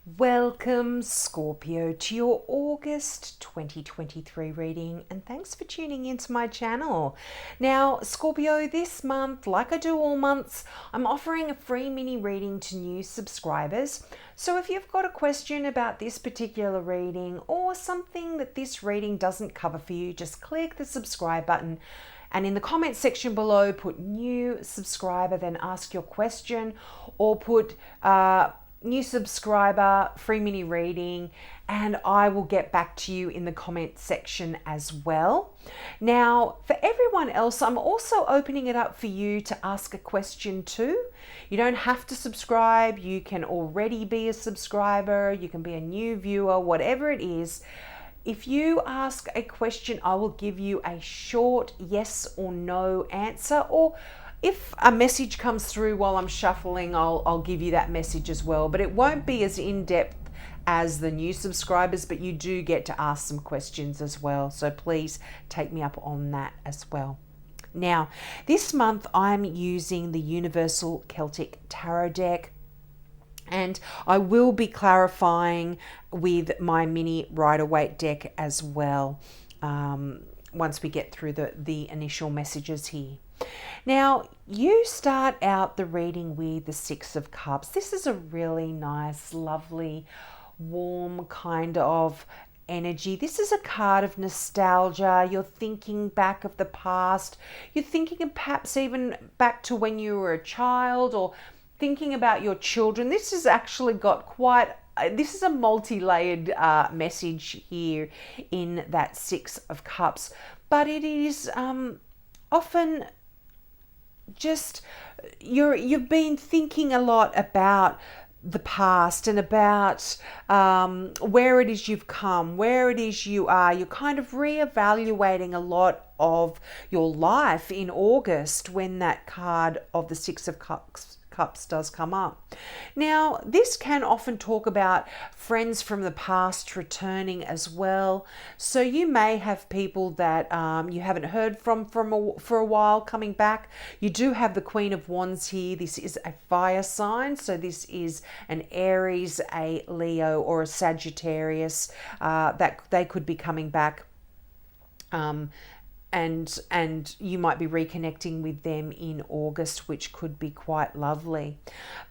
Welcome, Scorpio, to your August 2023 reading, and thanks for tuning into my channel. Now, Scorpio, this month, like I do all months, I'm offering a free mini reading to new subscribers. So if you've got a question about this particular reading or something that this reading doesn't cover for you, just click the subscribe button. And in the comment section below, put new subscriber, then ask your question, or put new subscriber, free mini reading, and I will get back to you in the comment section as well. Now, for everyone else, I'm also opening it up for you to ask a question too. You don't have to subscribe. You can already be a subscriber. You can be a new viewer, whatever it is. If you ask a question, I will give you a short yes or no answer, or if a message comes through while I'm shuffling, I'll give you that message as well. But it won't be as in-depth as the new subscribers, but you do get to ask some questions as well. So please take me up on that as well. Now, this month I'm using the Universal Celtic Tarot deck, and I will be clarifying with my mini Rider-Waite deck as well once we get through the initial messages here. Now, you start out the reading with the Six of Cups. This is a really nice, lovely, warm kind of energy. This is a card of nostalgia. You're thinking back of the past. You're thinking of perhaps even back to when you were a child, or thinking about your children. This has actually got this is a multi-layered message here in that Six of Cups. But it is often just you've been thinking a lot about the past and about where it is you've come, where it is you are. You're kind of reevaluating a lot of your life in August when that card of the Six of Cups does come up. Now, this can often talk about friends from the past returning as well. So you may have people that you haven't heard from for a while coming back. You do have the Queen of Wands here. This is a fire sign. So this is an Aries, a Leo, or a Sagittarius that they could be coming back. And you might be reconnecting with them in August, which could be quite lovely.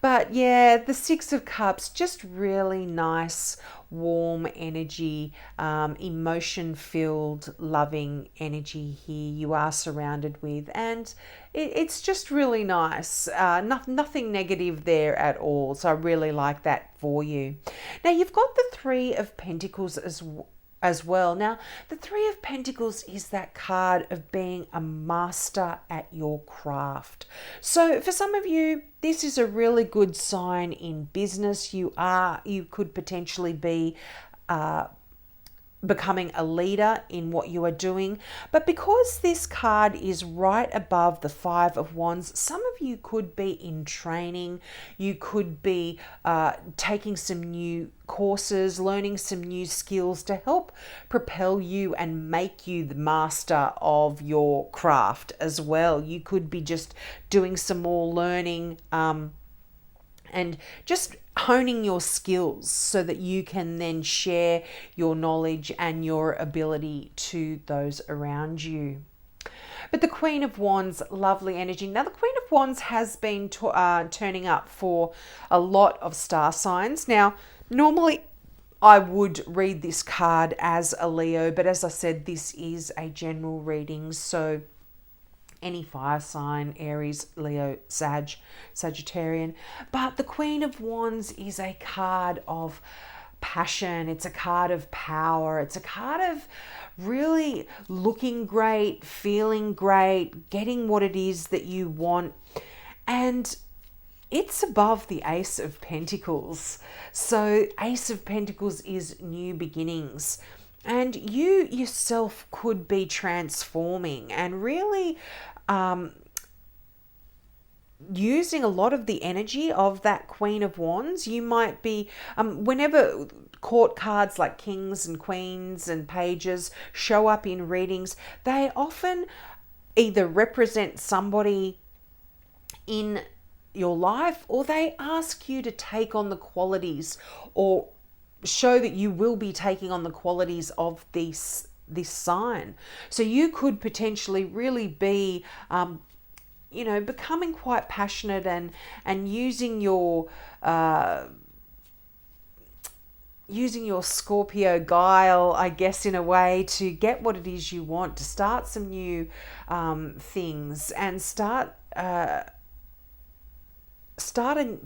But yeah, the Six of Cups, just really nice, warm energy, emotion-filled, loving energy here you are surrounded with. And it's just really nice. Nothing negative there at all. So I really like that for you. Now, you've got the Three of Pentacles as well. Now, the Three of Pentacles is that card of being a master at your craft. So for some of you, this is a really good sign in business. You could potentially be becoming a leader in what you are doing. But because this card is right above the Five of Wands, some of you could be in training. You could be taking some new courses, learning some new skills to help propel you and make you the master of your craft as well. You could be just doing some more learning and just honing your skills so that you can then share your knowledge and your ability to those around you. But the Queen of Wands, lovely energy. Now, the Queen of Wands has been turning up for a lot of star signs. Now, normally I would read this card as a Leo, but as I said, this is a general reading, so any fire sign, Aries, Leo, Sagittarian. But the Queen of Wands is a card of passion. It's a card of power. It's a card of really looking great, feeling great, getting what it is that you want. And it's above the Ace of Pentacles. So Ace of Pentacles is new beginnings. And you yourself could be transforming and really using a lot of the energy of that Queen of Wands. You might be, whenever court cards like kings and queens and pages show up in readings, they often either represent somebody in your life, or they ask you to take on the qualities or show that you will be taking on the qualities of this sign. So you could potentially really be becoming quite passionate and using your Scorpio guile, I guess, in a way, to get what it is you want, to start some new things and started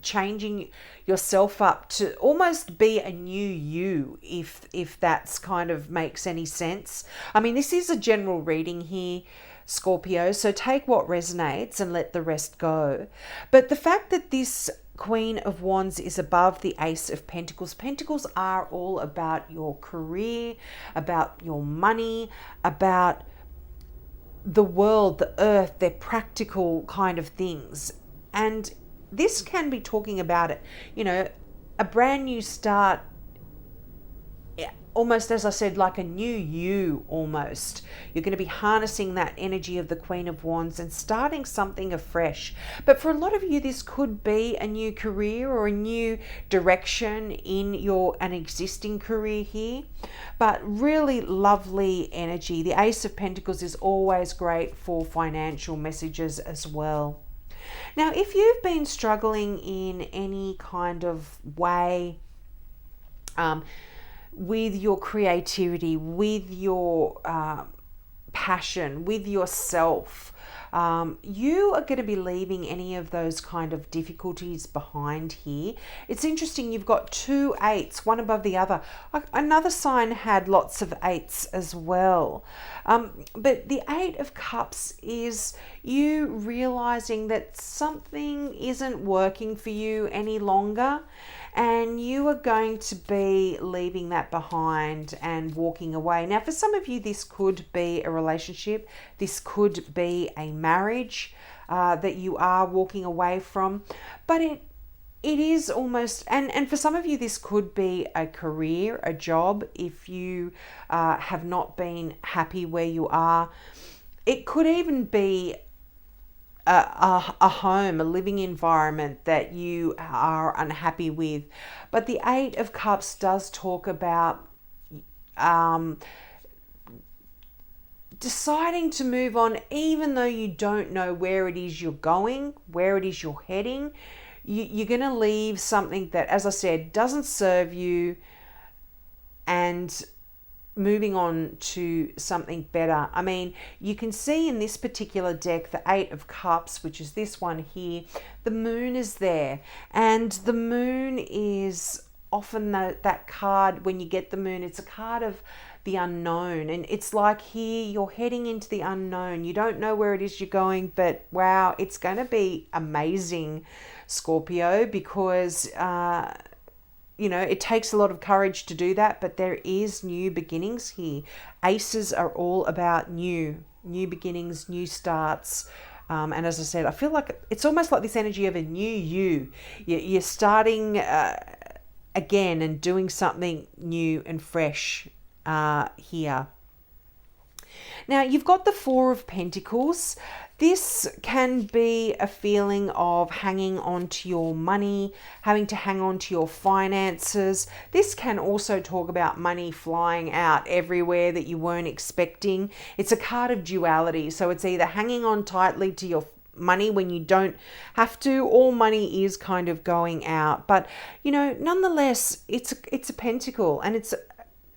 changing yourself up to almost be a new you, if that's kind of makes any sense. I mean, this is a general reading here, Scorpio, so take what resonates and let the rest go. But the fact that this Queen of Wands is above the Ace of Pentacles. Pentacles are all about your career, about your money, about the world, the earth, they're practical kind of things. And this can be talking about it, a brand new start, almost, as I said, like a new you almost. You're going to be harnessing that energy of the Queen of Wands and starting something afresh. But for a lot of you, this could be a new career or a new direction in an existing career here. But really lovely energy. The Ace of Pentacles is always great for financial messages as well. Now, if you've been struggling in any kind of way, with your creativity, with your passion, with yourself, you are going to be leaving any of those kind of difficulties behind here. It's interesting, you've got 2 8s, one above the other. Another sign had lots of 8s as well. But the 8 of Cups is you realizing that something isn't working for you any longer, and you are going to be leaving that behind and walking away. Now, for some of you, this could be a relationship. This could be a marriage that you are walking away from. But it is almost, and for some of you, this could be a career, a job, if you have not been happy where you are. It could even be a home, a living environment that you are unhappy with. But the 8 of Cups does talk about deciding to move on, even though you don't know where it is you're going, where it is you're heading. You're going to leave something that, as I said, doesn't serve you, and moving on to something better. I mean, you can see in this particular deck, the 8 of Cups, which is this one here, the moon is there. And the moon is often that card, when you get the moon, it's a card of the unknown. And it's like here, you're heading into the unknown. You don't know where it is you're going, but wow, it's going to be amazing, Scorpio, because it takes a lot of courage to do that, but there is new beginnings here. Aces are all about new beginnings, new starts. And as I said, I feel like it's almost like this energy of a new you. You're starting again and doing something new and fresh here. Now, you've got the 4 of Pentacles. This can be a feeling of hanging on to your money, having to hang on to your finances. This can also talk about money flying out everywhere that you weren't expecting. It's a card of duality. So it's either hanging on tightly to your money when you don't have to, or money is kind of going out. But, nonetheless, it's a pentacle, and it's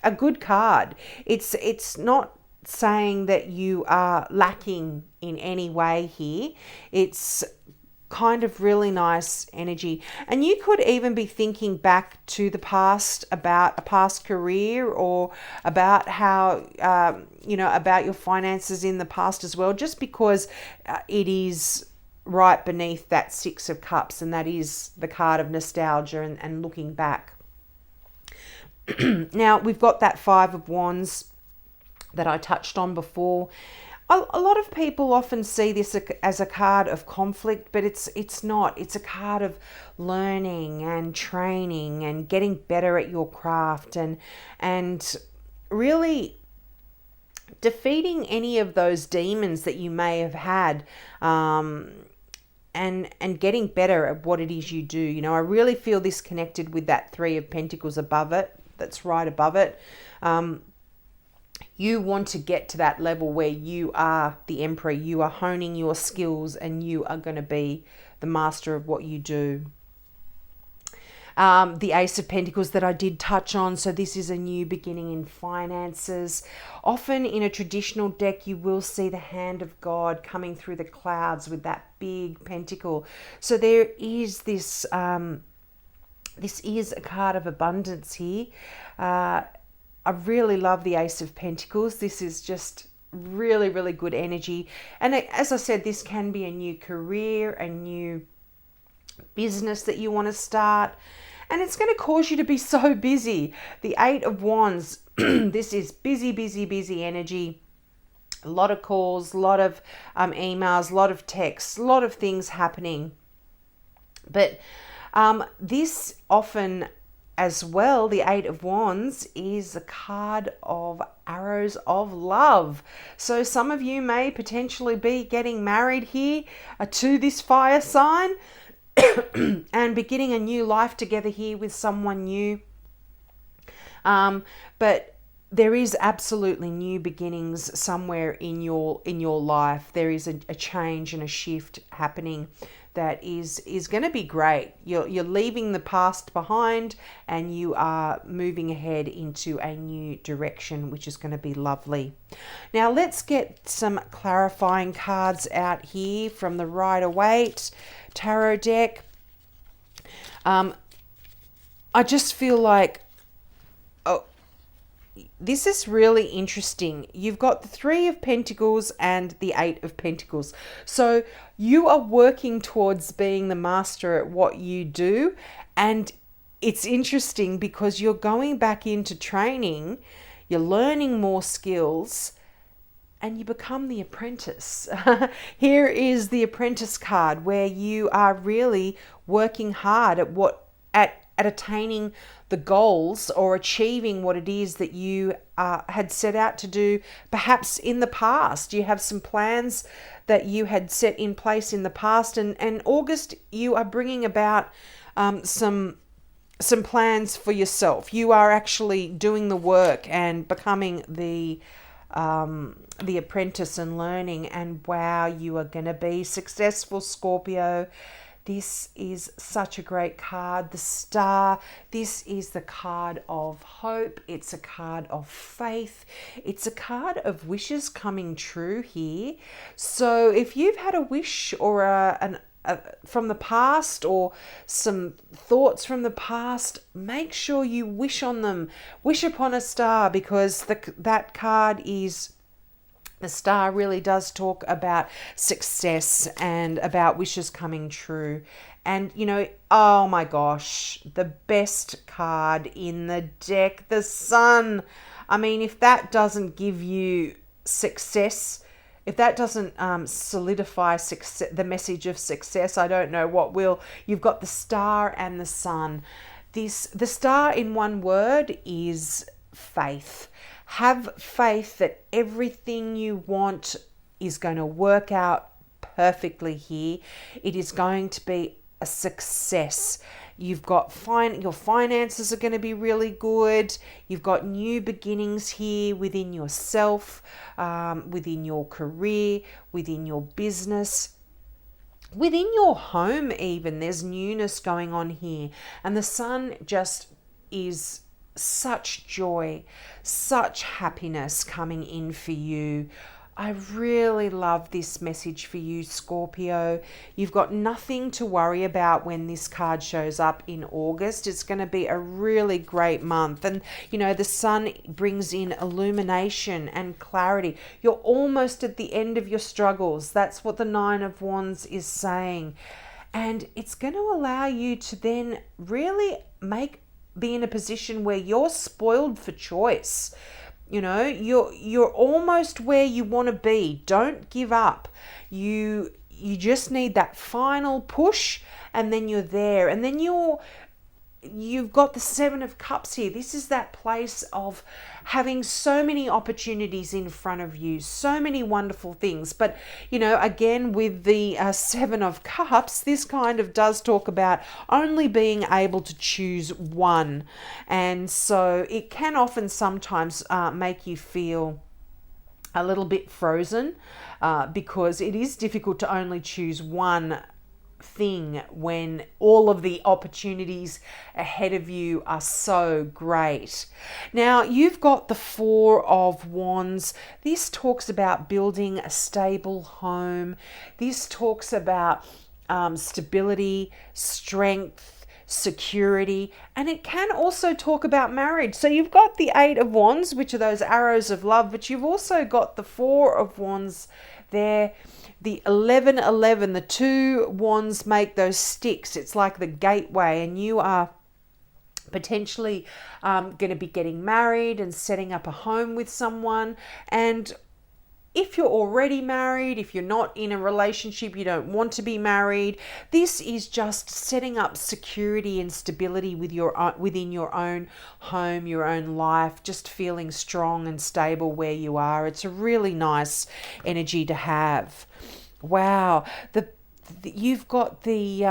a good card. It's not saying that you are lacking in any way here. It's kind of really nice energy. And you could even be thinking back to the past, about a past career, or about how, about your finances in the past as well, just because it is right beneath that 6 of Cups, and that is the card of nostalgia and looking back. Now, we've got that 5 of Wands that I touched on before. A lot of people often see this as a card of conflict, but it's not. It's a card of learning and training and getting better at your craft and really defeating any of those demons that you may have had, and getting better at what it is you do. You know, I really feel this connected with that Three of Pentacles above it, that's right above it. You want to get to that level where you are the emperor, you are honing your skills, and you are going to be the master of what you do. The Ace of Pentacles that I did touch on. So this is a new beginning in finances. Often in a traditional deck, you will see the hand of God coming through the clouds with that big pentacle. So there is this, this is a card of abundance here. I really love the Ace of Pentacles. This is just really, really good energy. And as I said, this can be a new career, a new business that you want to start. And it's going to cause you to be so busy. The Eight of Wands, this is busy, busy, busy energy. A lot of calls, a lot of emails, a lot of texts, a lot of things happening. But this often as well, the Eight of Wands is a card of arrows of love. So some of you may potentially be getting married here to this fire sign. And beginning a new life together here with someone new. But there is absolutely new beginnings somewhere in your life. There is a change and a shift happening that is going to be great. You're leaving the past behind and you are moving ahead into a new direction, which is going to be lovely. Now let's get some clarifying cards out here from the Rider-Waite tarot deck. I just feel like, this is really interesting. You've got the Three of Pentacles and the Eight of Pentacles. So you are working towards being the master at what you do. And it's interesting because you're going back into training, you're learning more skills, and you become the apprentice. Here is the apprentice card where you are really working hard at attaining the goals or achieving what it is that you had set out to do. Perhaps in the past, you have some plans that you had set in place in the past, and August, you are bringing about some plans for yourself. You are actually doing the work and becoming the apprentice and learning, and wow, you are going to be successful, Scorpio. This is such a great card. The Star, this is the card of hope. It's a card of faith. It's a card of wishes coming true here. So if you've had a wish or from the past or some thoughts from the past, make sure you wish on them. Wish upon a star, because that card is... The Star really does talk about success and about wishes coming true. And, you know, oh my gosh, the best card in the deck, the Sun. I mean, if that doesn't give you success, if that doesn't solidify success, the message of success, I don't know what will. You've got the Star and the Sun. The Star in one word is faith. Have faith that everything you want is going to work out perfectly here. It is going to be a success. You've got your finances are going to be really good. You've got new beginnings here within yourself, within your career, within your business. Within your home even, there's newness going on here. And the Sun just is such joy, such happiness coming in for you. I really love this message for you, Scorpio. You've got nothing to worry about when this card shows up in August. It's going to be a really great month. And, you know, the Sun brings in illumination and clarity. You're almost at the end of your struggles. That's what the Nine of Wands is saying. And it's going to allow you to then really be in a position where you're spoiled for choice. You know, you're almost where you want to be. Don't give up. You just need that final push, and then you're there. And then you've got the Seven of Cups here. This is that place of having so many opportunities in front of you, so many wonderful things. But, you know, again, with the Seven of Cups, this kind of does talk about only being able to choose one. And so it can often sometimes make you feel a little bit frozen because it is difficult to only choose one thing when all of the opportunities ahead of you are so great. Now, you've got the Four of Wands. This talks about building a stable home. This talks about stability, strength, security, and it can also talk about marriage. So you've got the Eight of Wands, which are those arrows of love, but you've also got the Four of Wands there. The 11, the two wands make those sticks. It's like the gateway, and you are potentially going to be getting married and setting up a home with someone. And if you're already married, if you're not in a relationship, you don't want to be married, this is just setting up security and stability with within your own home, your own life, just feeling strong and stable where you are. It's a really nice energy to have. Wow. You've got the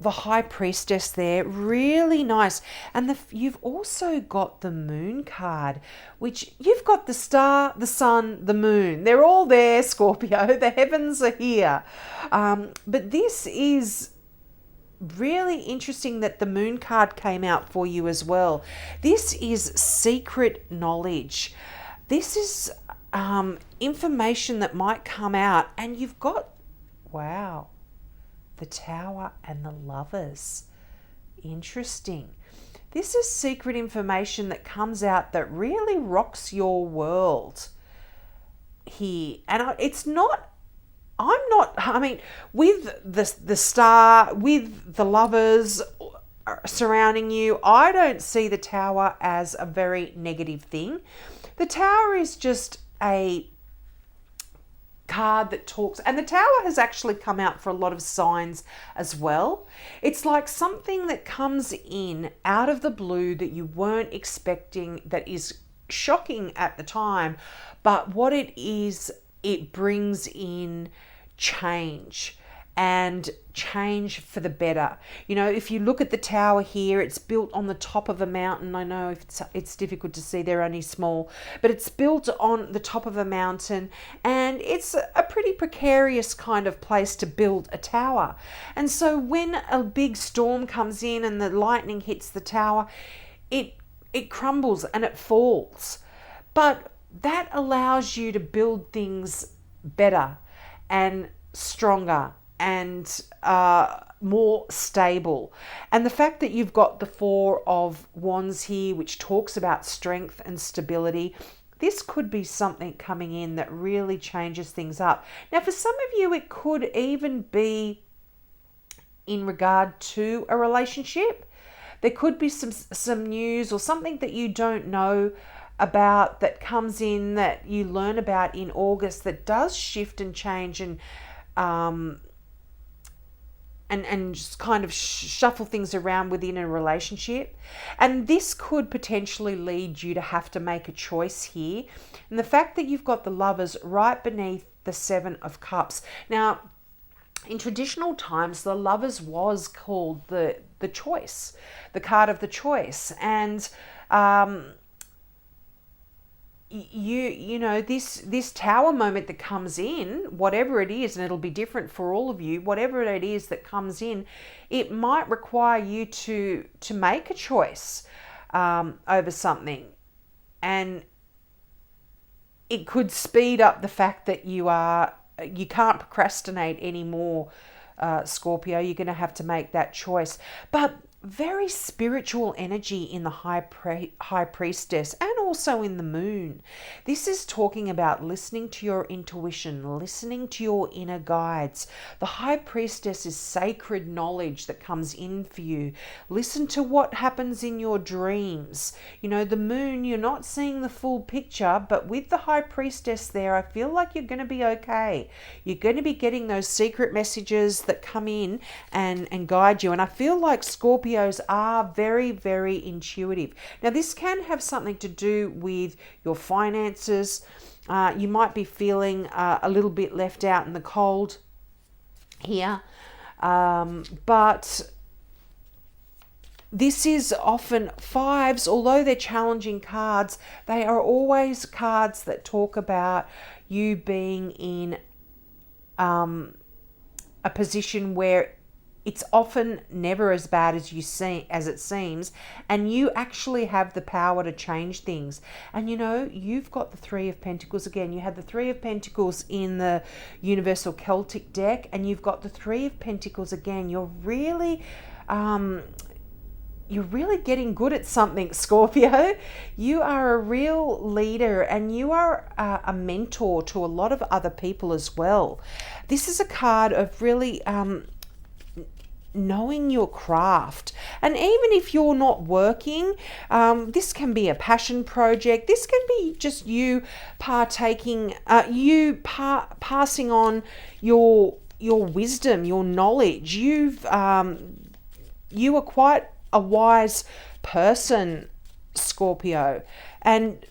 High Priestess there, really nice. And you've also got the Moon card, which you've got the star, the sun, the moon. They're all there, Scorpio. The heavens are here. But this is really interesting that the Moon card came out for you as well. This is secret knowledge. This is information that might come out, and you've got, wow, the Tower and the Lovers. Interesting. This is secret information that comes out that really rocks your world here. And it's not, I mean, with the star, with the Lovers surrounding you, I don't see the Tower as a very negative thing. The Tower is just a card that talks, and the Tower has actually come out for a lot of signs as well. It's like something that comes in out of the blue that you weren't expecting, that is shocking at the time, but what it is, it brings in change, and change for the better. You know, if you look at the Tower here, it's built on the top of a mountain. I know it's difficult to see, they're only small, but it's built on the top of a mountain, and it's a pretty precarious kind of place to build a tower. And so when a big storm comes in and the lightning hits the tower, it crumbles and it falls. But that allows you to build things better and stronger and more stable. And the fact that you've got the Four of Wands here, which talks about strength and stability, this could be something coming in that really changes things up. Now, for some of you, it could even be in regard to a relationship. There could be some news or something that you don't know about that comes in, that you learn about in August, that does shift and change and just kind of shuffle things around within a relationship. And this could potentially lead you to have to make a choice here. And the fact that you've got the Lovers right beneath the Seven of Cups. Now, in traditional times, the Lovers was called the choice, the card of the choice. And you know, this Tower moment that comes in, whatever it is, and it'll be different for all of you, whatever it is that comes in, it might require you to make a choice over something. And it could speed up the fact that you can't procrastinate anymore, Scorpio. You're going to have to make that choice. But very spiritual energy in the high priestess and also in the moon. This is talking about listening to your intuition, listening to your inner guides. The high priestess is sacred knowledge that comes in for you. Listen to what happens in your dreams. You know, the moon, you're not seeing the full picture, but with the high priestess there, I feel like you're going to be okay. You're going to be getting those secret messages that come in and guide you. And I feel like Scorpios are very, very intuitive. Now, this can have something to do with your finances. You might be feeling a little bit left out in the cold here. But this is often fives, although they're challenging cards, they are always cards that talk about you being in a position where it's often never as bad as it seems, and you actually have the power to change things. And you know, you've got the Three of Pentacles again. You had the Three of Pentacles in the Universal Celtic deck, and you've got the Three of Pentacles again. You're really getting good at something, Scorpio. You are a real leader, and you are a mentor to a lot of other people as well. This is a card of really knowing your craft. And even if you're not working, this can be a passion project. This can be just you partaking, passing on your wisdom, your knowledge. You are quite a wise person, Scorpio, and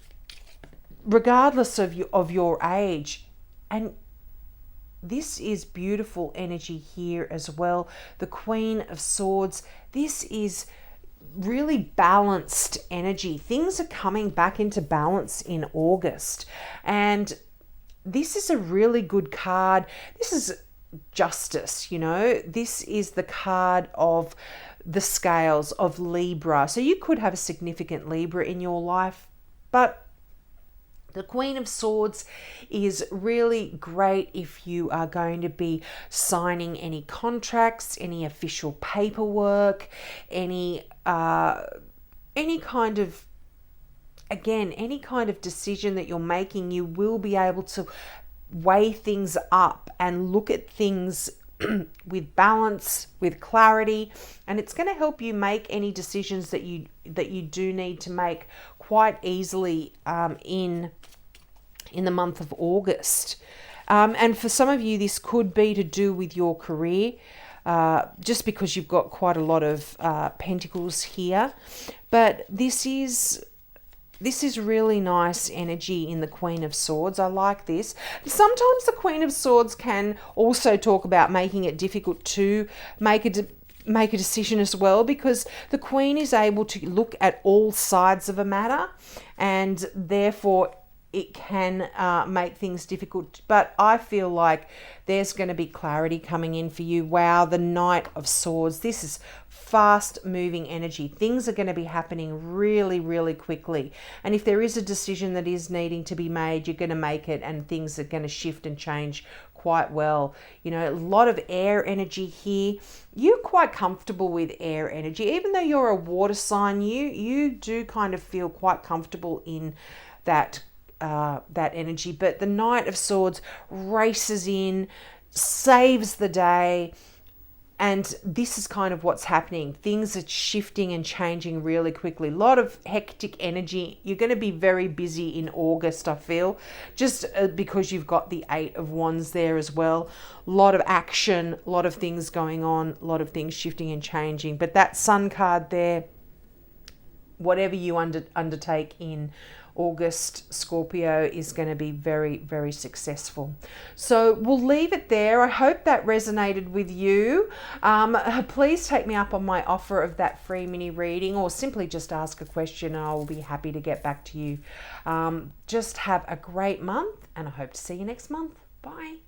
regardless of your age. And this is beautiful energy here as well. The Queen of Swords. This is really balanced energy. Things are coming back into balance in August. And this is a really good card. This is justice, you know. This is the card of the scales of Libra. So you could have a significant Libra in your life, but the Queen of Swords is really great if you are going to be signing any contracts, any official paperwork, any kind of decision that you're making. You will be able to weigh things up and look at things with balance, with clarity, and it's going to help you make any decisions that you do need to make quite easily in the month of August. And for some of you, this could be to do with your career, just because you've got quite a lot of pentacles here. But this is really nice energy in the Queen of Swords. I like this. Sometimes the Queen of Swords can also talk about making it difficult to make a decision as well, because the Queen is able to look at all sides of a matter, and therefore it can make things difficult. But I feel like there's going to be clarity coming in for you. Wow, the Knight of Swords. This is fast moving energy. Things are going to be happening really, really quickly. And if there is a decision that is needing to be made, you're going to make it, and things are going to shift and change quite well. You know, a lot of air energy here. You're quite comfortable with air energy. Even though you're a water sign, you do kind of feel quite comfortable in that energy. But the Knight of Swords races in, saves the day, and this is kind of what's happening. Things are shifting and changing really quickly. A lot of hectic energy. You're going to be very busy in August, I feel, just because you've got the Eight of Wands there as well. A lot of action, a lot of things going on, a lot of things shifting and changing. But that Sun card there, whatever you undertake in August, Scorpio, is going to be very, very successful. So we'll leave it there. I hope that resonated with you. Please take me up on my offer of that free mini reading, or simply just ask a question and I will be happy to get back to you. Just have a great month, and I hope to see you next month. Bye.